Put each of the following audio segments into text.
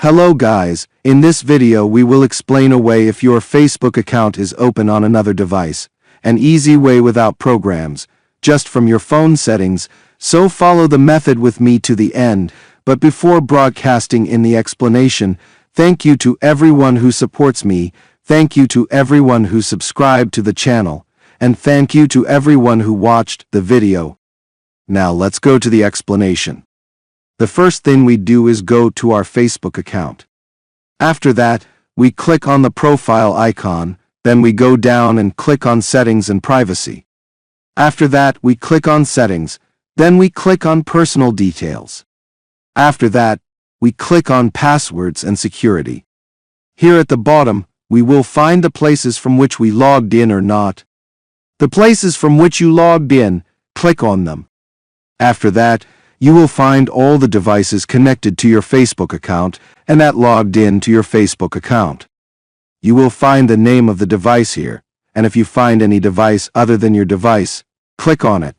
Hello guys, in this video we will explain a way if your Facebook account is open on another device, an easy way without programs, just from your phone settings, so follow the method with me to the end. But before broadcasting in the explanation, thank you to everyone who supports me, thank you to everyone who subscribed to the channel, and thank you to everyone who watched the video. Now let's go to the explanation. The first thing we do is go to our Facebook account. After that, we click on the profile icon, then we go down and click on Settings and Privacy. After that, we click on Settings, then we click on Personal Details. After that, we click on Passwords and Security. Here at the bottom, we will find the places from which we logged in or not. The places from which you logged in, click on them. After that, you will find all the devices connected to your Facebook account and that logged in to your Facebook account. You will find the name of the device here, and if you find any device other than your device, click on it.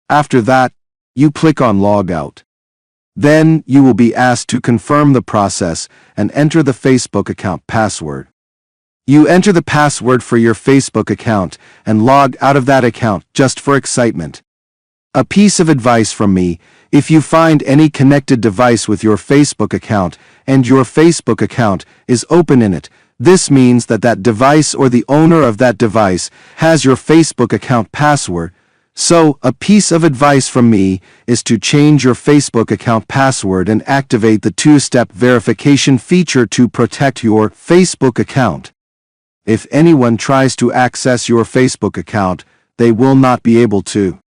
After that, you click on Log Out. Then you will be asked to confirm the process and enter the Facebook account password. You enter the password for your Facebook account and log out of that account just for excitement. A piece of advice from me: if you find any connected device with your Facebook account and your Facebook account is open in it, this means that that device or the owner of that device has your Facebook account password. So, a piece of advice from me is to change your Facebook account password and activate the two-step verification feature to protect your Facebook account. If anyone tries to access your Facebook account, they will not be able to.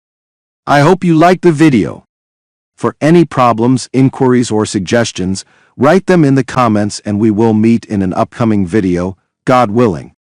I hope you liked the video. For any problems, inquiries, or suggestions, write them in the comments and we will meet in an upcoming video, God willing.